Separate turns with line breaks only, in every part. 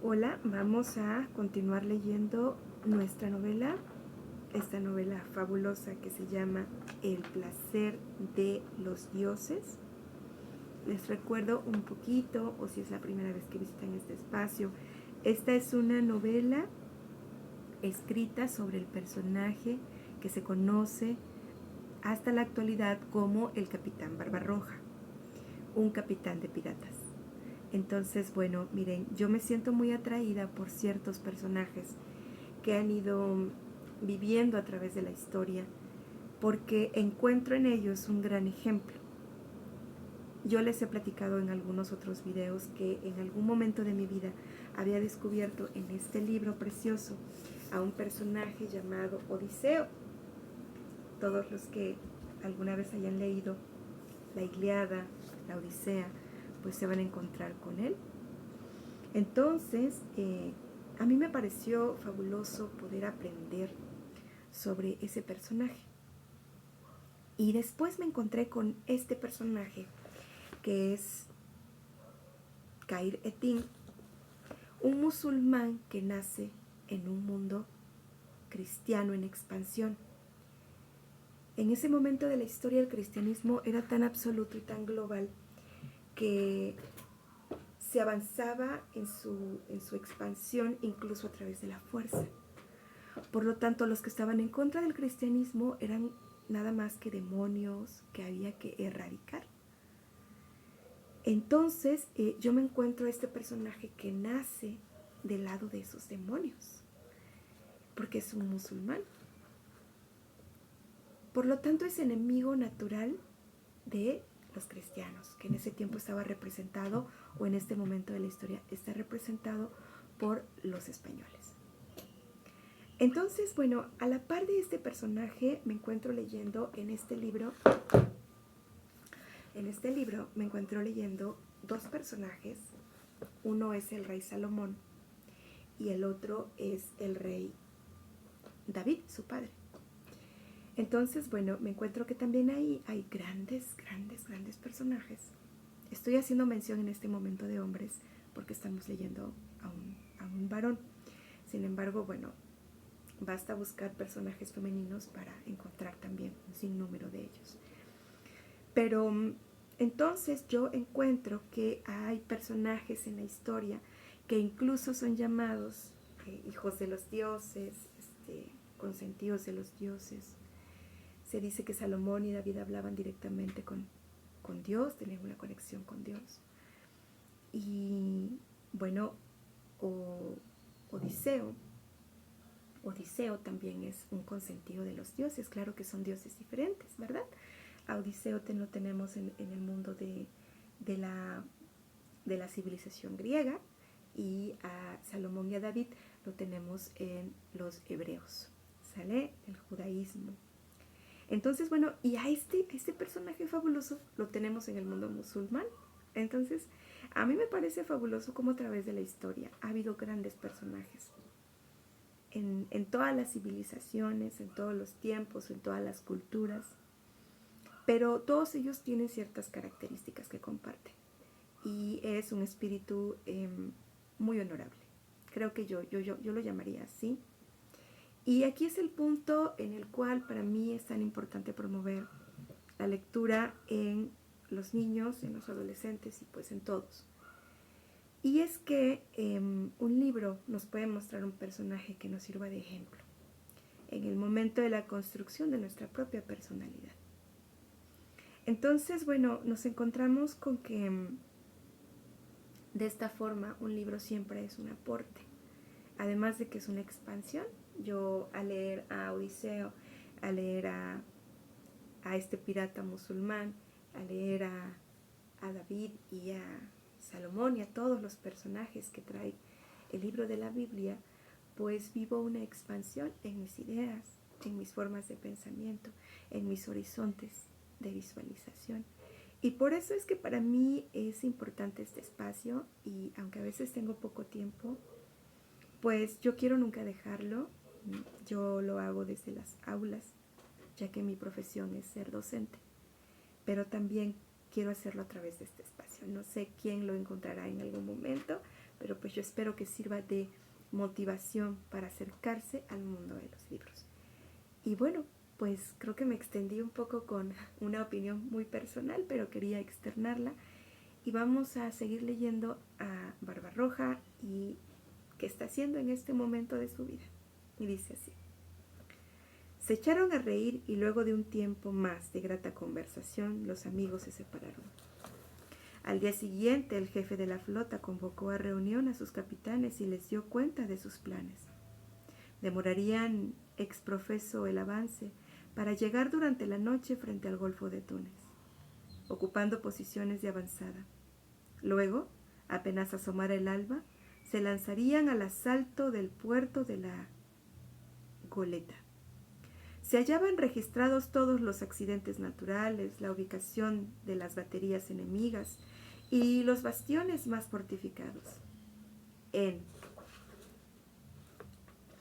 Hola, vamos a continuar leyendo nuestra novela, esta novela fabulosa que se llama El placer de los dioses. Les recuerdo un poquito, o si es la primera vez que visitan este espacio, esta es una novela escrita sobre el personaje que se conoce hasta la actualidad como el Capitán Barbarroja, un capitán de piratas. Entonces, bueno, miren, yo me siento muy atraída por ciertos personajes que han ido viviendo a través de la historia, porque encuentro en ellos un gran ejemplo. Yo les he platicado en algunos otros videos que en algún momento de mi vida había descubierto en este libro precioso a un personaje llamado Odiseo. Todos los que alguna vez hayan leído la Ilíada, la Odisea, pues se van a encontrar con él. Entonces, a mí me pareció fabuloso poder aprender sobre ese personaje. Y después me encontré con este personaje que es Khayr-Eddin, un musulmán que nace en un mundo cristiano en expansión. En ese momento de la historia el cristianismo era tan absoluto y tan global que se avanzaba en su expansión incluso a través de la fuerza. Por lo tanto, los que estaban en contra del cristianismo eran nada más que demonios que había que erradicar. Entonces, yo me encuentro a este personaje que nace del lado de esos demonios, porque es un musulmán. Por lo tanto, es enemigo natural de los cristianos, que en ese tiempo estaba representado, o en este momento de la historia está representado por los españoles. Entonces, bueno, a la par de este personaje me encuentro leyendo en este libro me encuentro leyendo dos personajes. Uno es el rey Salomón y el otro es el rey David, su padre. Entonces, bueno, me encuentro que también ahí hay grandes personajes. Estoy haciendo mención en este momento de hombres porque estamos leyendo a un varón. Sin embargo, bueno, basta buscar personajes femeninos para encontrar también un sinnúmero de ellos. Pero entonces yo encuentro que hay personajes en la historia que incluso son llamados hijos de los dioses, consentidos de los dioses. Se dice que Salomón y David hablaban directamente con Dios, tenían una conexión con Dios. Y bueno, Odiseo también es un consentido de los dioses. Claro que son dioses diferentes, ¿verdad? A Odiseo lo tenemos en el mundo de la civilización griega, y a Salomón y a David lo tenemos en los hebreos, ¿sale? El judaísmo. Entonces, bueno, y a este personaje fabuloso lo tenemos en el mundo musulmán. Entonces, a mí me parece fabuloso cómo a través de la historia ha habido grandes personajes en todas las civilizaciones, en todos los tiempos, en todas las culturas, pero todos ellos tienen ciertas características que comparten y es un espíritu muy honorable. Creo que yo lo llamaría así. Y aquí es el punto en el cual para mí es tan importante promover la lectura en los niños, en los adolescentes y pues en todos. Y es que un libro nos puede mostrar un personaje que nos sirva de ejemplo en el momento de la construcción de nuestra propia personalidad. Entonces, bueno, nos encontramos con que de esta forma un libro siempre es un aporte. Además de que es una expansión, yo al leer a Odiseo, al leer a este pirata musulmán, al leer a David y a Salomón y a todos los personajes que trae el libro de la Biblia, pues vivo una expansión en mis ideas, en mis formas de pensamiento, en mis horizontes de visualización. Y por eso es que para mí es importante este espacio, y aunque a veces tengo poco tiempo, pues yo quiero nunca dejarlo. Yo lo hago desde las aulas, ya que mi profesión es ser docente, pero también quiero hacerlo a través de este espacio. No sé quién lo encontrará en algún momento, pero pues pues yo espero que sirva de motivación para acercarse al mundo de los libros. Y bueno, pues creo que me extendí un poco con una opinión muy personal, pero quería externarla. Y vamos a seguir leyendo a Barbarroja y qué está haciendo en este momento de su vida. Y dice así: se echaron a reír y luego de un tiempo más de grata conversación, los amigos se separaron. Al día siguiente, el jefe de la flota convocó a reunión a sus capitanes y les dio cuenta de sus planes. Demorarían exprofeso el avance para llegar durante la noche frente al Golfo de Túnez, ocupando posiciones de avanzada. Luego, apenas asomara el alba, se lanzarían al asalto del puerto de la Goleta. Se hallaban registrados todos los accidentes naturales, la ubicación de las baterías enemigas y los bastiones más fortificados. En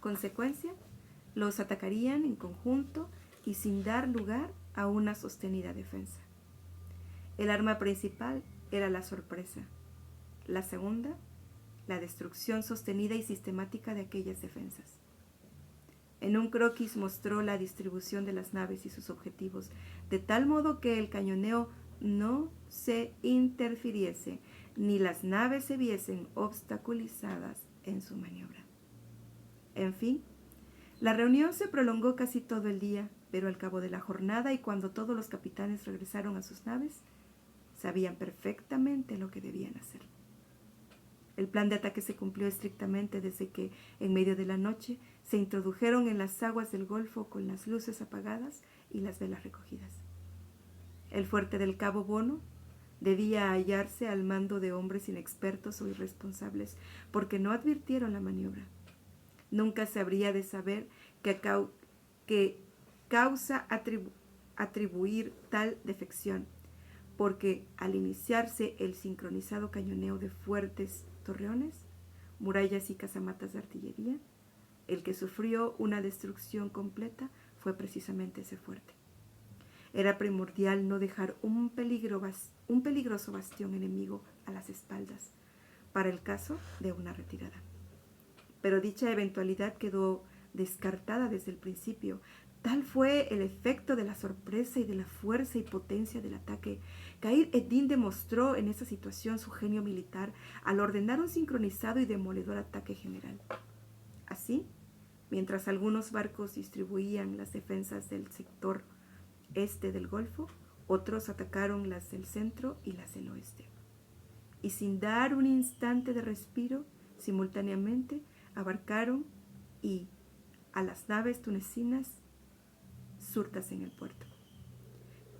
consecuencia, los atacarían en conjunto y sin dar lugar a una sostenida defensa. El arma principal era la sorpresa. La segunda, la destrucción sostenida y sistemática de aquellas defensas. En un croquis mostró la distribución de las naves y sus objetivos, de tal modo que el cañoneo no se interfiriese, ni las naves se viesen obstaculizadas en su maniobra. En fin, la reunión se prolongó casi todo el día, pero al cabo de la jornada y cuando todos los capitanes regresaron a sus naves, sabían perfectamente lo que debían hacer. El plan de ataque se cumplió estrictamente desde que, en medio de la noche, se introdujeron en las aguas del Golfo con las luces apagadas y las velas recogidas. El fuerte del Cabo Bono debía hallarse al mando de hombres inexpertos o irresponsables, porque no advirtieron la maniobra. Nunca se habría de saber qué causa atribuir tal defección, porque al iniciarse el sincronizado cañoneo de fuertes torreones, murallas y casamatas de artillería, el que sufrió una destrucción completa fue precisamente ese fuerte. Era primordial no dejar un peligroso bastión enemigo a las espaldas para el caso de una retirada. Pero dicha eventualidad quedó descartada desde el principio. Tal fue el efecto de la sorpresa y de la fuerza y potencia del ataque. Khayr ed-Din demostró en esa situación su genio militar al ordenar un sincronizado y demoledor ataque general. Así, mientras algunos barcos distribuían las defensas del sector este del Golfo, otros atacaron las del centro y las del oeste. Y sin dar un instante de respiro, simultáneamente abarcaron y a las naves tunecinas surtas en el puerto,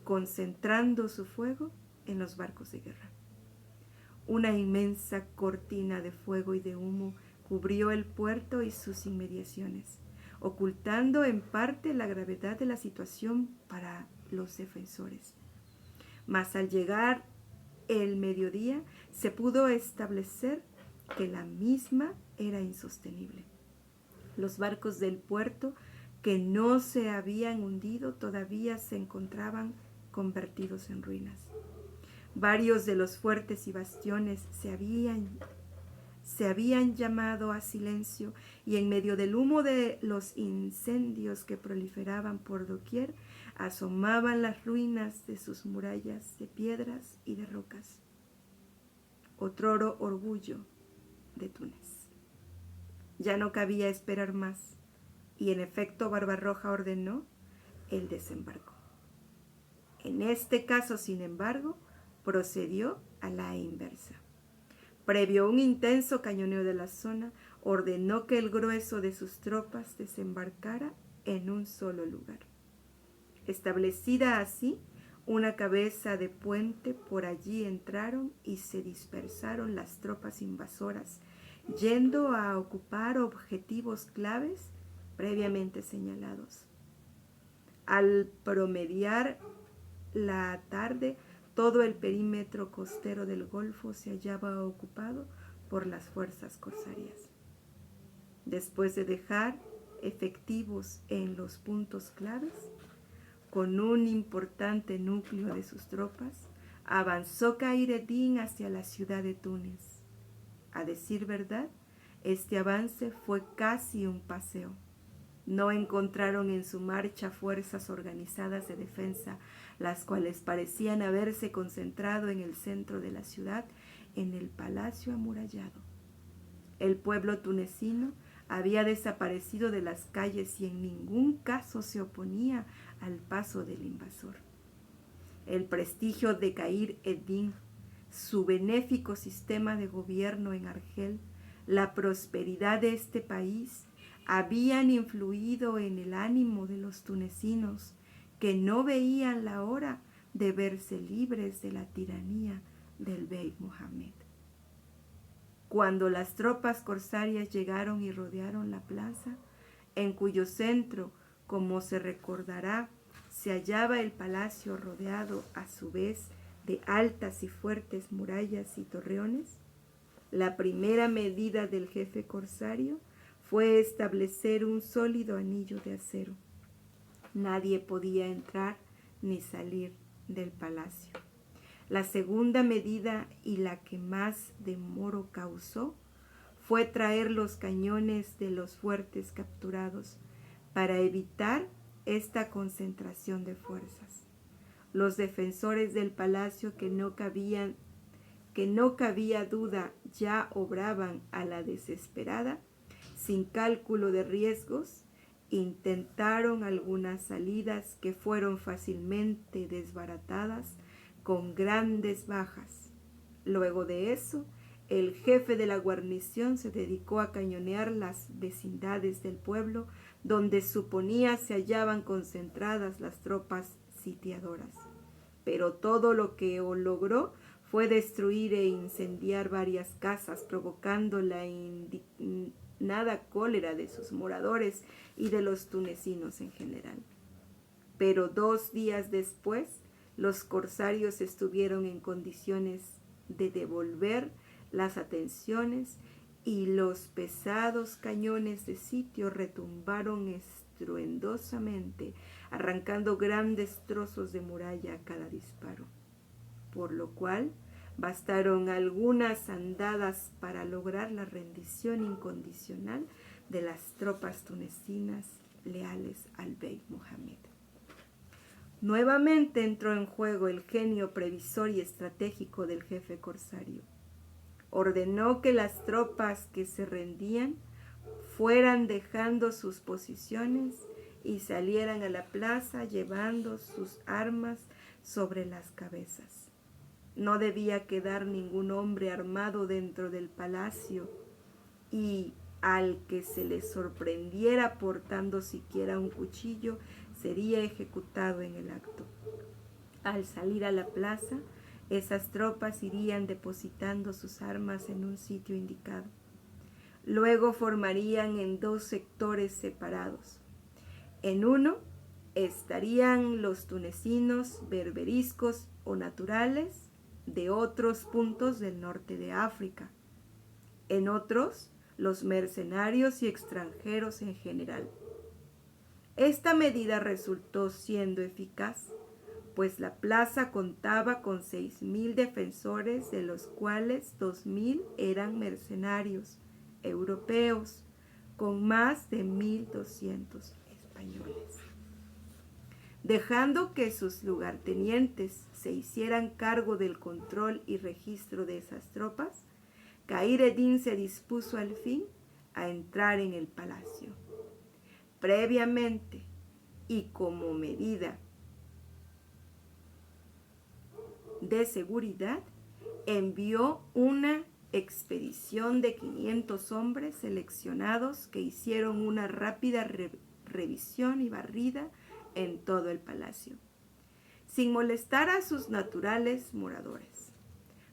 concentrando su fuego en los barcos de guerra. Una inmensa cortina de fuego y de humo cubrió el puerto y sus inmediaciones, ocultando en parte la gravedad de la situación para los defensores. Mas al llegar el mediodía, se pudo establecer que la misma era insostenible. Los barcos del puerto que no se habían hundido todavía se encontraban convertidos en ruinas. Varios de los fuertes y bastiones se habían llamado a silencio y en medio del humo de los incendios que proliferaban por doquier, asomaban las ruinas de sus murallas de piedras y de rocas. Otroro orgullo de Túnez. Ya no cabía esperar más, y en efecto Barbarroja ordenó el desembarco. En este caso, sin embargo, procedió a la inversa. Previo un intenso cañoneo de la zona, ordenó que el grueso de sus tropas desembarcara en un solo lugar. Establecida así una cabeza de puente, por allí entraron y se dispersaron las tropas invasoras, yendo a ocupar objetivos claves previamente señalados. Al promediar la tarde, todo el perímetro costero del Golfo se hallaba ocupado por las fuerzas corsarias. Después de dejar efectivos en los puntos claves, con un importante núcleo de sus tropas, avanzó Khayr ed-Din hacia la ciudad de Túnez. A decir verdad, este avance fue casi un paseo. No encontraron en su marcha fuerzas organizadas de defensa, las cuales parecían haberse concentrado en el centro de la ciudad, en el palacio amurallado. El pueblo tunecino había desaparecido de las calles y en ningún caso se oponía al paso del invasor. El prestigio de Khayr ed-Din, su benéfico sistema de gobierno en Argel, la prosperidad de este país, habían influido en el ánimo de los tunecinos, que no veían la hora de verse libres de la tiranía del bey Mohammed. Cuando las tropas corsarias llegaron y rodearon la plaza, en cuyo centro, como se recordará, se hallaba el palacio rodeado a su vez de altas y fuertes murallas y torreones, la primera medida del jefe corsario fue establecer un sólido anillo de acero. Nadie podía entrar ni salir del palacio. La segunda medida, y la que más demoro causó, fue traer los cañones de los fuertes capturados para evitar esta concentración de fuerzas. Los defensores del palacio, que no cabía duda, ya obraban a la desesperada, sin cálculo de riesgos. Intentaron algunas salidas que fueron fácilmente desbaratadas con grandes bajas. Luego de eso, el jefe de la guarnición se dedicó a cañonear las vecindades del pueblo donde suponía se hallaban concentradas las tropas sitiadoras. Pero todo lo que logró fue destruir e incendiar varias casas, provocando la indignada cólera de sus moradores y de los tunecinos en general. Pero 2 días después, los corsarios estuvieron en condiciones de devolver las atenciones y los pesados cañones de sitio retumbaron estruendosamente, arrancando grandes trozos de muralla a cada disparo, por lo cual bastaron algunas andadas para lograr la rendición incondicional de las tropas tunecinas leales al bey Mohammed. Nuevamente entró en juego el genio previsor y estratégico del jefe corsario. Ordenó que las tropas que se rendían fueran dejando sus posiciones y salieran a la plaza llevando sus armas sobre las cabezas. No debía quedar ningún hombre armado dentro del palacio, y al que se le sorprendiera portando siquiera un cuchillo sería ejecutado en el acto. Al salir a la plaza, esas tropas irían depositando sus armas en un sitio indicado. Luego formarían en 2 sectores separados. En uno estarían los tunecinos berberiscos o naturales de otros puntos del norte de África. En otros, los mercenarios y extranjeros en general. Esta medida resultó siendo eficaz, pues la plaza contaba con 6.000 defensores, de los cuales 2.000 eran mercenarios europeos, con más de 1.200 españoles. Dejando que sus lugartenientes se hicieran cargo del control y registro de esas tropas, Khayr ed-Din se dispuso al fin a entrar en el palacio. Previamente, y como medida de seguridad, envió una expedición de 500 hombres seleccionados que hicieron una rápida revisión y barrida en todo el palacio, sin molestar a sus naturales moradores.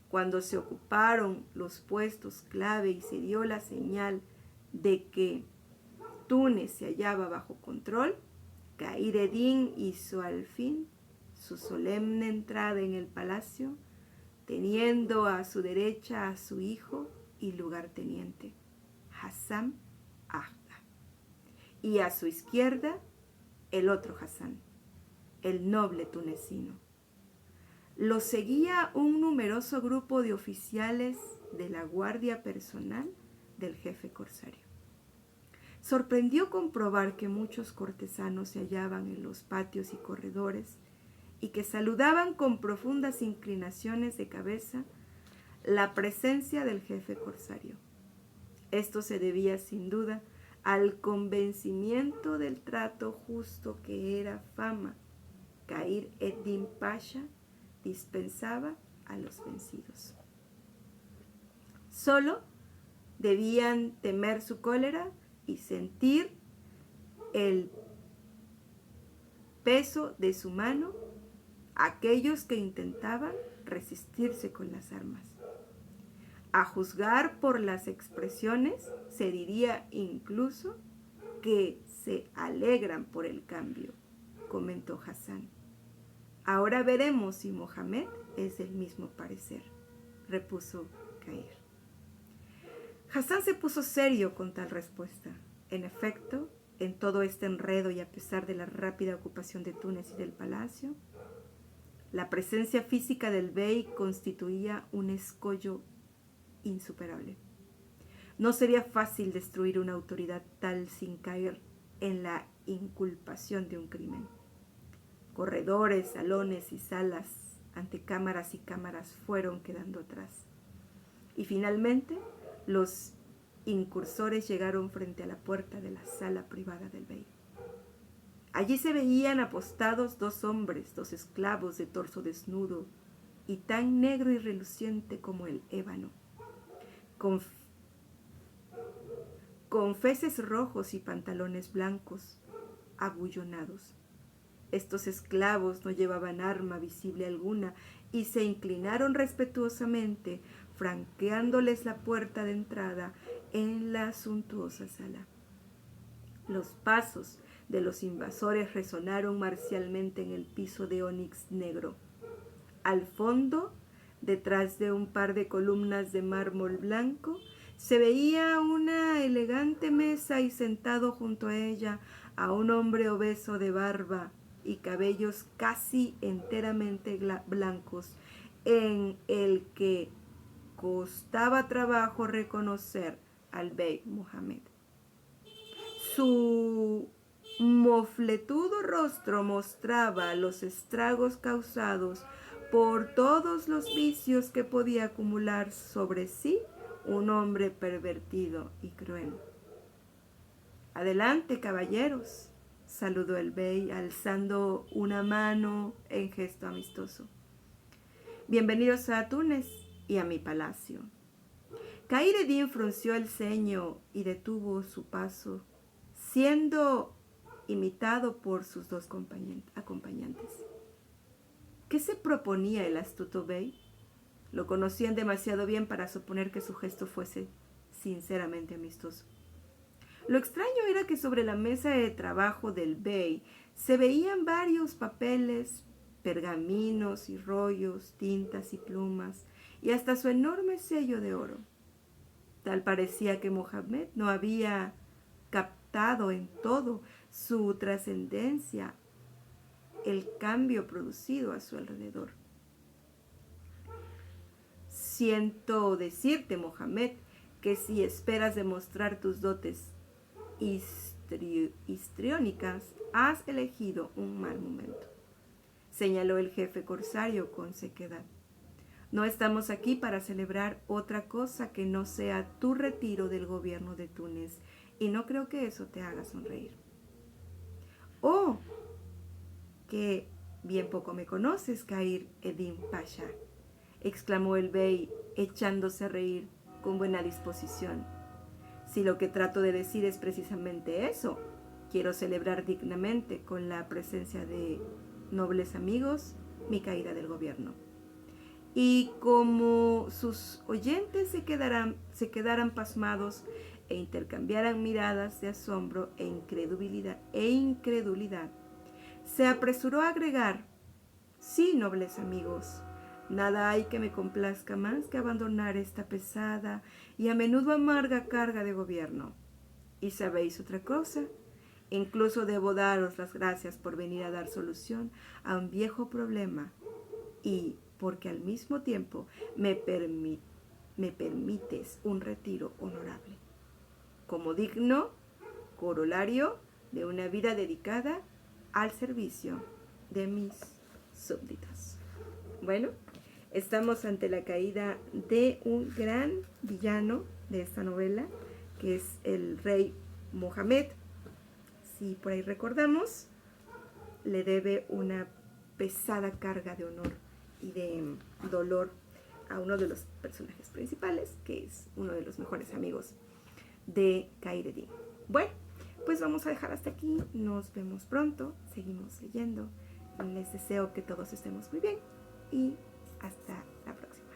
Cuando se ocuparon los puestos clave y se dio la señal de que Túnez se hallaba bajo control, Khayr ed-Din hizo al fin su solemne entrada en el palacio, teniendo a su derecha a su hijo y lugarteniente, Hassan Agha, y a su izquierda el otro Hassan, el noble tunecino. Lo seguía un numeroso grupo de oficiales de la guardia personal del jefe corsario. Sorprendió comprobar que muchos cortesanos se hallaban en los patios y corredores y que saludaban con profundas inclinaciones de cabeza la presencia del jefe corsario. Esto se debía sin duda al convencimiento del trato justo que era fama Cair ed-Din Pasha dispensaba a los vencidos. Solo debían temer su cólera y sentir el peso de su mano aquellos que intentaban resistirse con las armas. A juzgar por las expresiones, se diría incluso que se alegran por el cambio, comentó Hassan. Ahora veremos si Mohammed es del mismo parecer, repuso Cair. Hassan se puso serio con tal respuesta. En efecto, en todo este enredo y a pesar de la rápida ocupación de Túnez y del palacio, la presencia física del bey constituía un escollo insuperable. No sería fácil destruir una autoridad tal sin caer en la inculpación de un crimen. Corredores, salones y salas, antecámaras y cámaras fueron quedando atrás. Y finalmente, los incursores llegaron frente a la puerta de la sala privada del bey. Allí se veían apostados 2 hombres, 2 esclavos de torso desnudo y tan negro y reluciente como el ébano, con feces rojos y pantalones blancos, abullonados. Estos esclavos no llevaban arma visible alguna y se inclinaron respetuosamente, franqueándoles la puerta de entrada en la suntuosa sala. Los pasos de los invasores resonaron marcialmente en el piso de ónix negro. Al fondo, detrás de un par de columnas de mármol blanco, se veía una elegante mesa y sentado junto a ella a un hombre obeso de barba y cabellos casi enteramente blancos, en el que costaba trabajo reconocer al bey Mohammed. Su mofletudo rostro mostraba los estragos causados por todos los vicios que podía acumular sobre sí un hombre pervertido y cruel. Adelante, caballeros, saludó el bey alzando una mano en gesto amistoso. Bienvenidos a Túnez y a mi palacio. Cair ed-Din frunció el ceño y detuvo su paso, siendo imitado por sus 2 acompañantes. ¿Qué se proponía el astuto bey? Lo conocían demasiado bien para suponer que su gesto fuese sinceramente amistoso. Lo extraño era que sobre la mesa de trabajo del bey se veían varios papeles, pergaminos y rollos, tintas y plumas, y hasta su enorme sello de oro. Tal parecía que Mohammed no había captado en todo su trascendencia el cambio producido a su alrededor. Siento decirte, Mohammed, que si esperas demostrar tus dotes histriónicas, has elegido un mal momento, señaló el jefe corsario con sequedad. No estamos aquí para celebrar otra cosa que no sea tu retiro del gobierno de Túnez, y no creo que eso te haga sonreír. ¡Oh! Que bien poco me conoces, Cair ed-Din Pasha, exclamó el bey, echándose a reír con buena disposición. Si lo que trato de decir es precisamente eso, quiero celebrar dignamente con la presencia de nobles amigos mi caída del gobierno. Y como sus oyentes se quedaran pasmados e intercambiaran miradas de asombro e incredulidad, se apresuró a agregar: sí, nobles amigos, nada hay que me complazca más que abandonar esta pesada y a menudo amarga carga de gobierno. ¿Y sabéis otra cosa? Incluso debo daros las gracias por venir a dar solución a un viejo problema y porque al mismo tiempo me permites un retiro honorable, como digno corolario de una vida dedicada al servicio de mis súbditos. Bueno, estamos ante la caída de un gran villano de esta novela, que es el rey Mohamed. Si por ahí recordamos, le debe una pesada carga de honor y de dolor a uno de los personajes principales, que es uno de los mejores amigos de Khaireddin. Bueno, pues vamos a dejar hasta aquí. Nos vemos pronto. Seguimos leyendo. Les deseo que todos estemos muy bien y hasta la próxima.